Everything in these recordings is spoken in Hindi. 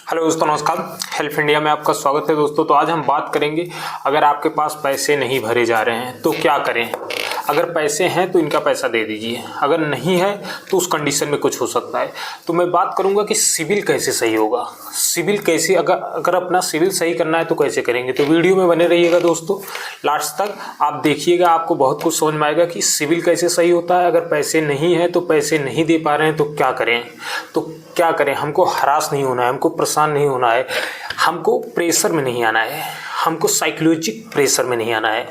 हेलो दोस्तों, नमस्कार। हेल्प इंडिया में आपका स्वागत है दोस्तों। तो आज हम बात करेंगे, अगर आपके पास पैसे नहीं भरे जा रहे हैं तो क्या करें। अगर पैसे हैं तो इनका पैसा दे दीजिए, अगर नहीं है तो उस कंडीशन में कुछ हो सकता है। तो मैं बात करूंगा कि सिविल कैसे सही होगा, सिविल कैसे, अगर अपना सिविल सही करना है तो कैसे करेंगे। तो वीडियो में बने रहिएगा दोस्तों, लास्ट तक आप देखिएगा, आपको बहुत कुछ समझ में आएगा कि सिविल कैसे सही होता है। अगर पैसे नहीं है तो पैसे नहीं दे पा रहे हैं तो क्या करें, तो क्या करें। हमको हरास नहीं होना है, हमको परेशान नहीं होना है, हमको प्रेशर में नहीं आना है, हमको साइकोलॉजिक प्रेशर में नहीं आना है।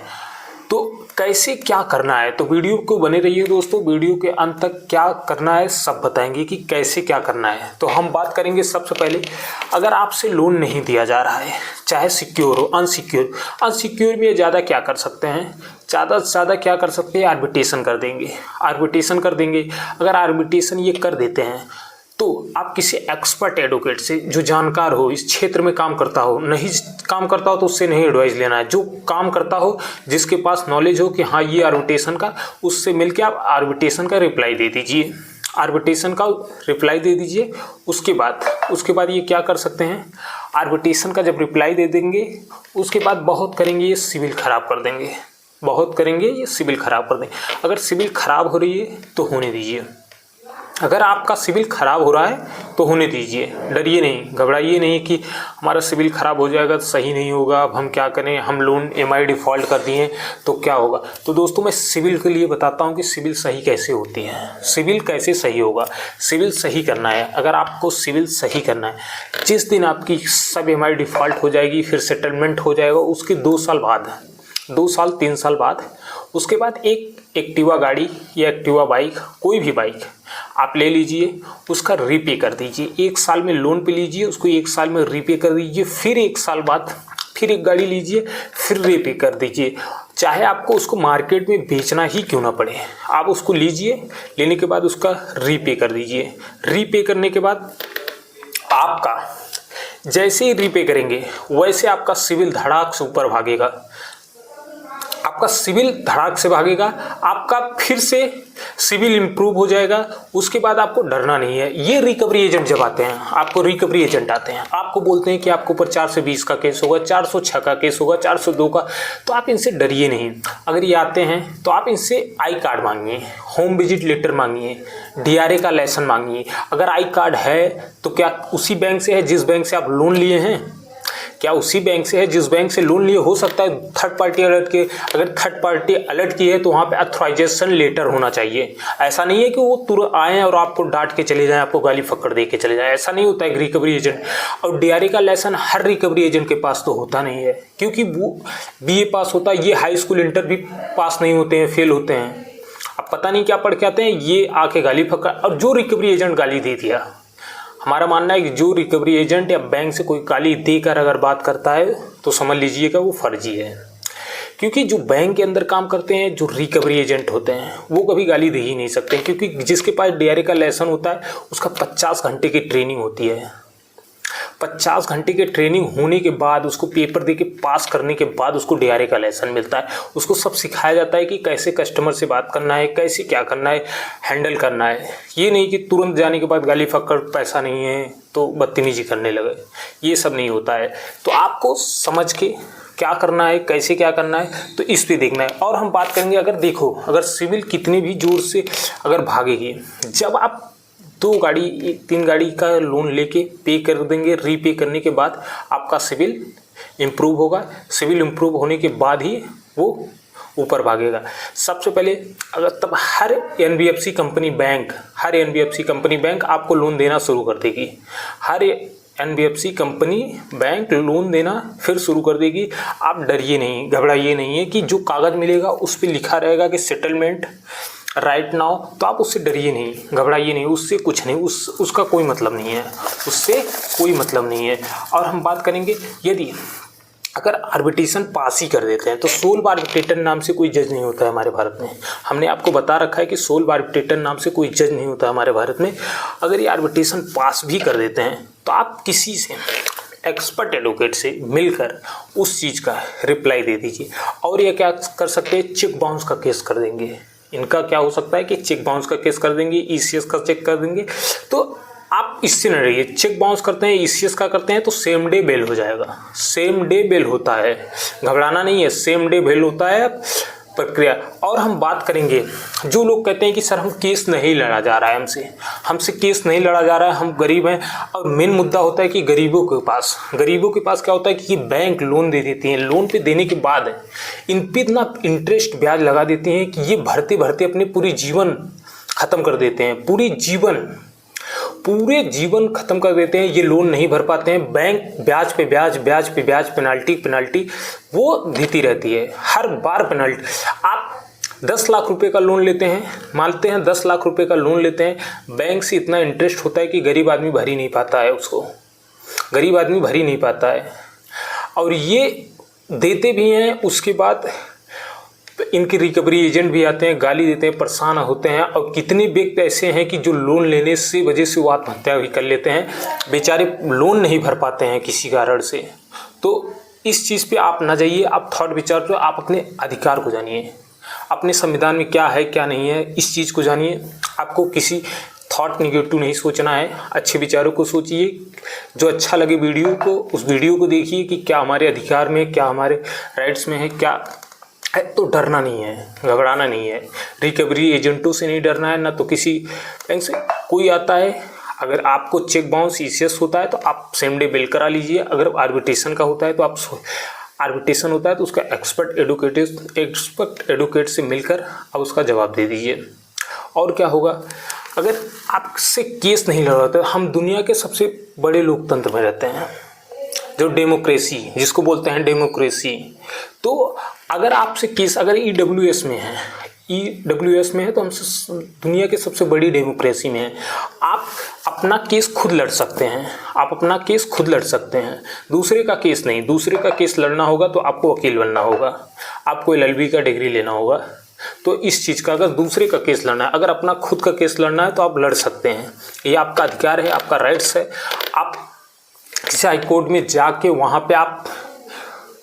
तो कैसे क्या करना है, तो वीडियो को बने रहिए दोस्तों। वीडियो के अंत तक क्या करना है सब बताएंगे कि कैसे क्या करना है। तो हम बात करेंगे सबसे पहले, अगर आपसे लोन नहीं दिया जा रहा है, चाहे सिक्योर हो अनसिक्योर में ज़्यादा क्या कर सकते हैं, ज़्यादा से ज़्यादा क्या कर सकते हैं, आर्बिट्रेशन कर देंगे। अगर आर्बिट्रेशन ये कर देते हैं तो आप किसी एक्सपर्ट एडवोकेट से, जो जानकार हो, इस क्षेत्र में काम करता हो, नहीं काम करता हो तो उससे नहीं एडवाइस लेना है। जो काम करता हो, जिसके पास नॉलेज हो कि हाँ ये आर्बिट्रेशन का, उससे मिलके आप आर्बिट्रेशन का रिप्लाई दे दीजिए। उसके बाद ये क्या कर सकते हैं, आर्बिट्रेशन का जब रिप्लाई दे देंगे उसके बाद बहुत करेंगे ये सिविल खराब कर देंगे, अगर सिविल खराब हो रही है तो होने दीजिए। अगर आपका सिविल खराब हो रहा है तो होने दीजिए, डरिए नहीं, घबराइए नहीं कि हमारा सिविल खराब हो जाएगा तो सही नहीं होगा, अब हम क्या करें, हम लोन EMI डिफ़ॉल्ट कर दिए तो क्या होगा। तो दोस्तों मैं सिविल के लिए बताता हूँ कि सिविल सही कैसे होती है, सिविल कैसे सही होगा। सिविल सही करना है, अगर आपको सिविल सही करना है, जिस दिन आपकी सब EMI डिफ़ॉल्ट हो जाएगी, फिर सेटलमेंट हो जाएगा, उसके 2 साल बाद, 2 साल 3 साल बाद, उसके बाद एक एक्टिवा गाड़ी या एक्टिवा बाइक, कोई भी बाइक आप ले लीजिए, उसका रीपे कर दीजिए। 1 साल में लोन पे लीजिए, उसको 1 साल में रीपे कर दीजिए, फिर 1 साल बाद फिर एक गाड़ी लीजिए, फिर रीपे कर दीजिए। चाहे आपको उसको मार्केट में बेचना ही क्यों ना पड़े, आप उसको लीजिए, लेने के बाद उसका रीपे कर दीजिए। रीपे करने के बाद आपका जैसे ही रीपे करेंगे वैसे आपका सिविल धड़ाक से ऊपर भागेगा, आपका फिर से सिविल इंप्रूव हो जाएगा। उसके बाद आपको डरना नहीं है। ये रिकवरी एजेंट जब आते हैं, आपको बोलते हैं कि आपके ऊपर 420 का केस होगा, 406 का केस होगा, 402 का, तो आप इनसे डरिए नहीं। अगर ये आते हैं तो आप इनसे आई कार्ड मांगिए, होम विजिट लेटर मांगिए, DRA का लाइसेंस मांगिए। अगर आई कार्ड है तो क्या उसी बैंक से है जिस बैंक से आप लोन लिए हैं, हो सकता है थर्ड पार्टी अलर्ट के, अगर थर्ड पार्टी अलर्ट की है तो वहाँ पे अथॉराइजेशन लेटर होना चाहिए। ऐसा नहीं है कि वो तुरंत आए और आपको डांट के चले जाएं, आपको गाली फक्कड़ दे के चले जाएं, ऐसा नहीं होता है रिकवरी एजेंट। और DRA का लाइसेंस हर रिकवरी एजेंट के पास तो होता नहीं है, क्योंकि वो BA पास होता है, ये हाई स्कूल इंटर भी पास नहीं होते हैं, फेल होते हैं। अब पता नहीं क्या पढ़ के आते हैं, ये आके गाली फक्कड़। और जो रिकवरी एजेंट गाली दे दिया, हमारा मानना है कि जो रिकवरी एजेंट या बैंक से कोई गाली देकर अगर बात करता है तो समझ लीजिएगा वो फर्जी है। क्योंकि जो बैंक के अंदर काम करते हैं, जो रिकवरी एजेंट होते हैं, वो कभी गाली दे ही नहीं सकते, क्योंकि जिसके पास DRA का लाइसेंस होता है उसका 50 घंटे की ट्रेनिंग होती है। 50 घंटे की ट्रेनिंग होने के बाद, उसको पेपर दे के पास करने के बाद उसको DRA का लाइसेंस मिलता है। उसको सब सिखाया जाता है कि कैसे कस्टमर से बात करना है, कैसे क्या करना है, हैंडल करना है। ये नहीं कि तुरंत जाने के बाद गाली फक्कड़, पैसा नहीं है तो बदतमीजी करने लगे, ये सब नहीं होता है। तो आपको समझ के क्या करना है, कैसे क्या करना है, तो इस पे देखना है। और हम बात करेंगे, अगर सिविल कितनी भी जोर से अगर भागेगी, जब आप 2 गाड़ी 3 गाड़ी का लोन लेके पे कर देंगे, रीपे करने के बाद आपका सिविल इम्प्रूव होगा। सिविल इम्प्रूव होने के बाद ही वो ऊपर भागेगा। सबसे पहले तब हर NBFC कंपनी बैंक आपको लोन देना शुरू कर देगी। हर NBFC कंपनी बैंक लोन देना फिर शुरू कर देगी। आप डरिए नहीं, घबराइए नहीं है कि जो कागज़ मिलेगा उस पर लिखा रहेगा कि सेटलमेंट राइट नाउ, तो आप उससे डरिए नहीं, घबराइए नहीं, उससे कुछ नहीं, उसका कोई मतलब नहीं है, और हम बात करेंगे, यदि अगर आर्बिट्रेशन पास ही कर देते हैं तो सोल आर्बिट्रेटर नाम से कोई जज नहीं होता है हमारे भारत में। हमने आपको बता रखा है कि सोल आर्बिट्रेटर नाम से कोई जज नहीं होता हमारे भारत में। अगर ये आर्बिट्रेशन पास भी कर देते हैं तो आप किसी से, एक्सपर्ट एडवोकेट से मिलकर उस चीज़ का रिप्लाई दे दीजिए। और ये क्या कर सकते हैं, चेक बाउंस का केस कर देंगे। इनका क्या हो सकता है कि चेक बाउंस का केस कर देंगे, ECS का चेक कर देंगे। तो आप इससे न रहिए। चेक बाउंस करते हैं, ईसीएस का करते हैं तो सेम डे बेल हो जाएगा, सेम डे बेल होता है, घबराना नहीं है, सेम डे बेल होता है प्रक्रिया। और हम बात करेंगे जो लोग कहते हैं कि सर हम केस नहीं लड़ा जा रहा है, हमसे केस नहीं लड़ा जा रहा है, हम गरीब हैं। और मेन मुद्दा होता है कि गरीबों के पास क्या होता है कि बैंक लोन दे देती हैं, लोन पे देने के बाद इन पे इतना इंटरेस्ट ब्याज लगा देती हैं कि ये भरते भरते अपने पूरी जीवन खत्म कर देते हैं, पूरे जीवन खत्म कर देते हैं। ये लोन नहीं भर पाते हैं, बैंक ब्याज पे ब्याज पेनाल्टी वो देती रहती है, हर बार पेनाल्टी। आप 10 लाख रुपए का लोन लेते हैं, मानते हैं 10 लाख रुपए का लोन लेते हैं, बैंक से इतना इंटरेस्ट होता है कि गरीब आदमी भर ही नहीं पाता है, और ये देते भी हैं। उसके बाद इनके रिकवरी एजेंट भी आते हैं, गाली देते हैं, परेशान होते हैं। और कितने व्यक्ति ऐसे हैं कि जो लोन लेने से वजह से वो आत्महत्या भी कर लेते हैं, बेचारे लोन नहीं भर पाते हैं किसी कारण से। तो इस चीज़ पे आप ना जाइए, आप थॉट विचार तो आप अपने अधिकार को जानिए, अपने संविधान में क्या है क्या नहीं है इस चीज़ को जानिए। आपको किसी थॉट निगेटिव नहीं सोचना है, अच्छे विचारों को सोचिए। जो अच्छा लगे वीडियो को, उस वीडियो को देखिए कि क्या हमारे अधिकार में, क्या हमारे राइट्स में है, क्या है। तो डरना नहीं है, घबराना नहीं है, रिकवरी एजेंटों से नहीं डरना है, ना तो किसी बैंक से कोई आता है। अगर आपको चेक बाउंस ईसीएस होता है तो आप सेम डे बिल करा लीजिए। अगर आर्बिट्रेशन का होता है तो आप आर्बिट्रेशन होता है तो उसका एक्सपर्ट एडवोकेट से मिलकर आप उसका जवाब दे दीजिए। और क्या होगा, अगर आपसे केस नहीं लड़ रहा तो हम दुनिया के सबसे बड़े लोकतंत्र में रहते हैं, जो डेमोक्रेसी जिसको बोलते हैं डेमोक्रेसी। तो अगर आपसे केस अगर ईडब्ल्यूएस में है तो हमसे दुनिया के सबसे बड़ी डेमोक्रेसी में है। आप अपना केस खुद लड़ सकते हैं, दूसरे का केस नहीं। दूसरे का केस लड़ना होगा तो आपको वकील बनना होगा, आपको LLB का डिग्री लेना होगा। तो इस चीज़ का अगर दूसरे का केस लड़ना है, अगर अपना खुद का केस लड़ना है तो आप लड़ सकते हैं, ये आपका अधिकार है, आपका राइट्स है। आप किसी हाई कोर्ट में जाके वहाँ पे आप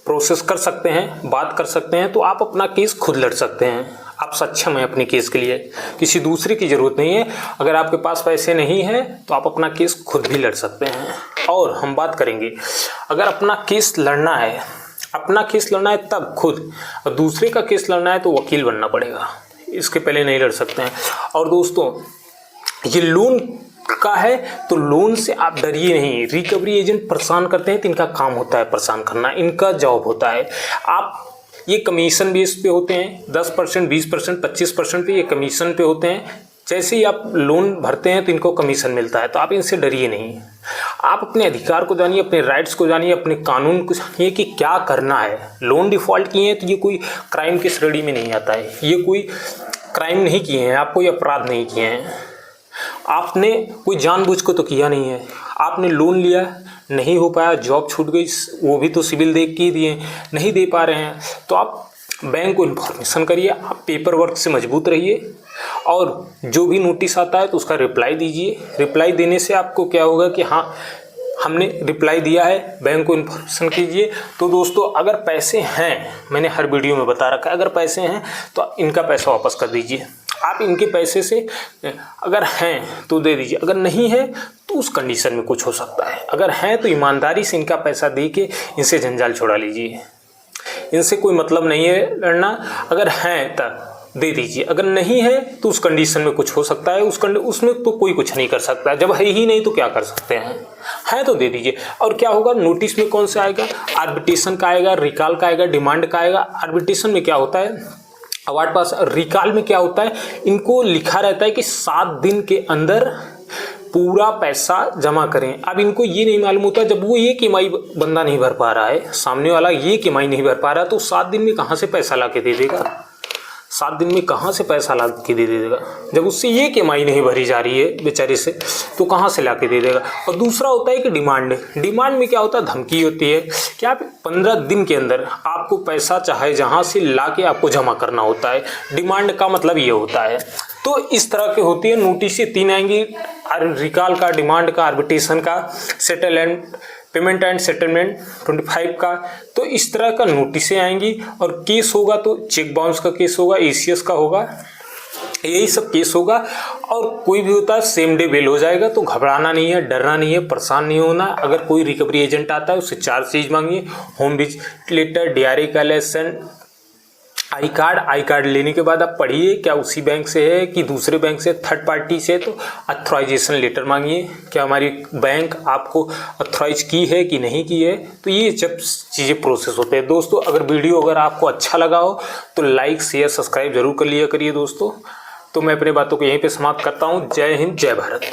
प्रोसेस कर सकते हैं, बात कर सकते हैं, तो आप अपना केस खुद लड़ सकते हैं। आप सक्षम हैं अपने केस के लिए, किसी दूसरे की ज़रूरत नहीं है। अगर आपके पास पैसे नहीं हैं तो आप अपना केस खुद भी लड़ सकते हैं। और हम बात करेंगे, अगर अपना केस लड़ना है तब खुद, और दूसरे का केस लड़ना है तो वकील बनना पड़ेगा, इसके पहले नहीं लड़ सकते हैं। और दोस्तों, ये लोन का है तो लोन से आप डरिए नहीं। रिकवरी एजेंट परेशान करते हैं तो इनका काम होता है परेशान करना, इनका जॉब होता है। आप ये कमीशन बेस पे होते हैं, 10%, 20%, 25% पे ये कमीशन पे होते हैं। जैसे ही आप लोन भरते हैं तो इनको कमीशन मिलता है, तो आप इनसे डरिए नहीं। आप अपने अधिकार को जानिए, अपने राइट्स को जानिए, अपने कानून को जानिए कि क्या करना है। लोन डिफ़ॉल्ट किए हैं तो ये कोई क्राइम की श्रेणी में नहीं आता है, ये कोई क्राइम नहीं किए हैं, आप कोई अपराध नहीं किए हैं, आपने कोई जानबूझ को तो किया नहीं है। आपने लोन लिया, नहीं हो पाया, जॉब छूट गई, वो भी तो सिविल देख के ही दिए, नहीं दे पा रहे हैं, तो आप बैंक को इन्फॉर्मेशन करिए, आप पेपर वर्क से मजबूत रहिए, और जो भी नोटिस आता है तो उसका रिप्लाई दीजिए। रिप्लाई देने से आपको क्या होगा कि हाँ हमने रिप्लाई दिया है, बैंक को इन्फॉर्मेशन कीजिए। तो दोस्तों, अगर पैसे हैं, मैंने हर वीडियो में बता रखा है, अगर पैसे हैं तो इनका पैसा वापस कर दीजिए। आप इनके पैसे से अगर हैं तो दे दीजिए, अगर नहीं है तो उस कंडीशन में कुछ हो सकता है। अगर हैं तो ईमानदारी से इनका पैसा दे के इनसे जंजाल छुड़ा लीजिए, इनसे कोई मतलब नहीं है लड़ना। अगर हैं तो दे दीजिए, अगर नहीं है तो उस कंडीशन में कुछ हो सकता है, उसमें तो कोई कुछ नहीं कर सकता। जब है ही नहीं तो क्या कर सकते हैं तो दे दीजिए। और क्या होगा, नोटिस में कौन सा आएगा, आर्बिट्रेशन का आएगा, रिकॉल का आएगा, डिमांड का आएगा। आर्बिट्रेशन में क्या होता है, हमारे पास रिकॉल में क्या होता है, इनको लिखा रहता है कि 7 दिन के अंदर पूरा पैसा जमा करें। अब इनको ये नहीं मालूम होता, जब वो एक EMI बंदा नहीं भर पा रहा है, सामने वाला ये EMI नहीं भर पा रहा, तो 7 दिन में कहाँ से पैसा ला के दे देगा, 7 दिन में कहाँ से पैसा ला के दे देगा, जब उससे ये EMI नहीं भरी जा रही है बेचारे से, तो कहाँ से ला के दे देगा। और दूसरा होता है कि डिमांड में क्या होता है, धमकी होती है कि आप 15 दिन के अंदर आपको पैसा चाहे जहाँ से ला के आपको जमा करना होता है। डिमांड का मतलब ये होता है। तो इस तरह की होती है। नोटिस 3 आएंगी, रिकॉल का, डिमांड का, आर्बिट्रेशन का, पेमेंट एंड सेटलमेंट 25 का। तो इस तरह का नोटिसें आएंगी। और केस होगा तो चेक बाउंस का केस होगा, ECS का होगा, यही सब केस होगा। और कोई भी होता है सेम डे बेल हो जाएगा, तो घबराना नहीं है, डरना नहीं है, परेशान नहीं होना। अगर कोई रिकवरी एजेंट आता है उससे 4 चीज़ मांगिए, होम विजिट लेटर, DRA का लाइसेंस, आई कार्ड लेने के बाद आप पढ़िए क्या उसी बैंक से है कि दूसरे बैंक से, थर्ड पार्टी से, तो अथॉराइजेशन लेटर मांगिए क्या हमारी बैंक आपको अथॉराइज की है कि नहीं की है। तो ये जब चीज़ें प्रोसेस होते हैं दोस्तों। अगर आपको अच्छा लगा हो तो लाइक शेयर सब्सक्राइब जरूर कर लिया करिए दोस्तों। तो मैं अपनी बातों को यहीं पे समाप्त करता हूँ। जय हिंद, जय भारत।